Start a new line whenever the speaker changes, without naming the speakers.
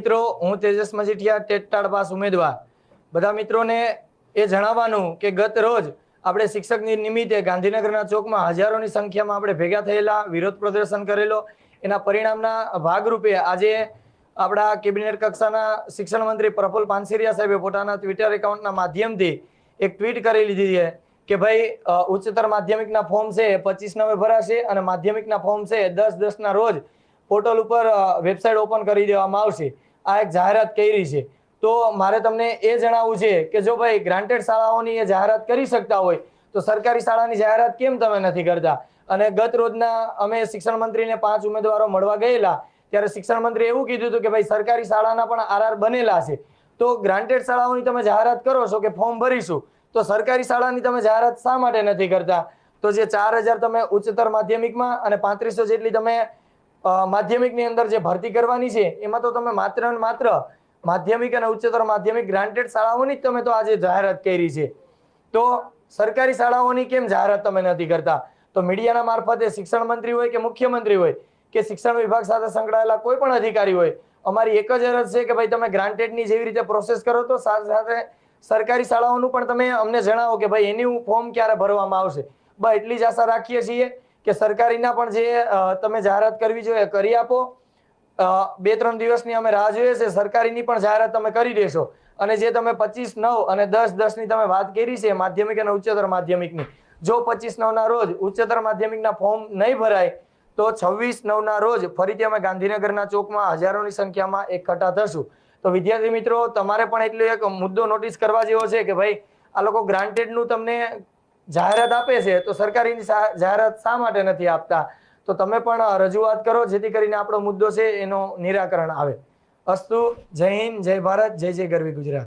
મિત્રો, હું Tejas Majithia, TET pass ઉમેદવાર. બધા મિત્રોને એ જણાવવાનું કે ગત રોજ આપણે શિક્ષકની નિમિત્તે ગાંધીનગરના ચોકમાં હજારોની સંખ્યામાં આપણે ભેગા થયેલા, વિરોધ પ્રદર્શન કરેલો. એના પરિણામના ભાગરૂપે આજે આપણા કેબિનેટ કક્ષાના શિક્ષણ મંત્રી પ્રફુલ પાનસેરિયા સાહેબે પોતાના ટ્વિટર એકાઉન્ટના માધ્યમથી એક ટ્વીટ કરી લીધી છે કે ભાઈ ઉચ્ચતર માધ્યમિકના ફોર્મ છે 25 નવે ભરાશે અને માધ્યમિકના ફોર્મ છે 10/10 રોજ પોર્ટલ ઉપર વેબસાઇટ ઓપન કરી દેવામાં આવશે. આ એક જાહેરાત કરી છે. તો મારે તમને એ જણાવવું છે કે જો ભાઈ ગ્રાન્ટેડ શાળાઓની એ જાહેરાત કરી શકતા હોય તો સરકારી શાળાની જાહેરાત કેમ તમે નથી કરતા? અને ગત રોજના અમે શિક્ષણ મંત્રીને 5 ઉમેદવારો મળવા ગયેલા ત્યારે શિક્ષણ મંત્રીએ એવું કીધું હતું કે ભાઈ સરકારી શાળાના પણ આરઆર બનેલા છે, તો ગ્રાન્ટેડ શાળાઓની તમે જાહેરાત કરો છો કે ફોર્મ ભરીશું, તો સરકારી શાળાની તમે જાહેરાત શા માટે નથી કરતા? તો જે 4000 તમે ઉચ્ચતર માધ્યમિકમાં અને 3500 જેટલી તમે માધ્યમિકની અંદર જે ભરતી કરવાની છે એમાં તો તમે માત્ર ને માત્ર માધ્યમિક અને ઉચ્ચતર માધ્યમિક ગ્રાન્ટેડ શાળાઓની જ તમે તો આજે જાહેરાત કરી છે, તો સરકારી શાળાઓની કેમ જાહેરાત તમે નથી કરતા? તો મીડિયાના મારફતે શિક્ષણ મંત્રી હોય કે મુખ્યમંત્રી હોય કે શિક્ષણ વિભાગ સાથે સંકળાયેલા કોઈ પણ અધિકારી હોય, અમારી એક જ અરજ છે કે ભાઈ તમે ગ્રાન્ટેડની જેવી રીતે પ્રોસેસ કરો તો સાથે સાથે સરકારી શાળાઓનું પણ તમે અમને જણાવો કે ભાઈ એની ફોર્મ ક્યારે ભરવામાં આવશે. બસ એટલી જ આશા રાખીએ છીએ કે સરકારીના પણ જે તમે જાહેરાત કરવી જોઈએ કરી આપો. 2-3 દિવસની અમે રાહ જોઈએ છે, સરકારીની પણ જાહેરાત તમે કરી દેશો. અને જે તમે 25/9 અને 10/10ની તમે વાત કરી છે માધ્યમિક અને ઉચ્ચતર માધ્યમિકની, જો 25/9ના રોજ ઉચ્ચતર માધ્યમિકના ફોર્મ નહીં ભરાય તો 26/9ના રોજ ફરીથી અમે ગાંધીનગરના ચોકમાં હજારોની સંખ્યામાં એકઠા થશું. તો વિદ્યાર્થી મિત્રો, તમારે પણ એટલો એક મુદ્દો નોટિસ કરવા જેવો છે કે ભાઈ આ લોકો ગ્રાન્ટેડનું તમને જાહેરાત આપે છે તો સરકારીની જાહેરાત શા માટે નથી આપતા? તો તમે પણ રજૂઆત કરો જેથી કરીને આપણો મુદ્દો છે એનો નિરાકરણ આવે. અસ્તુ. જય હિન્દ, જય ભારત, જય જય ગરવી ગુજરાત.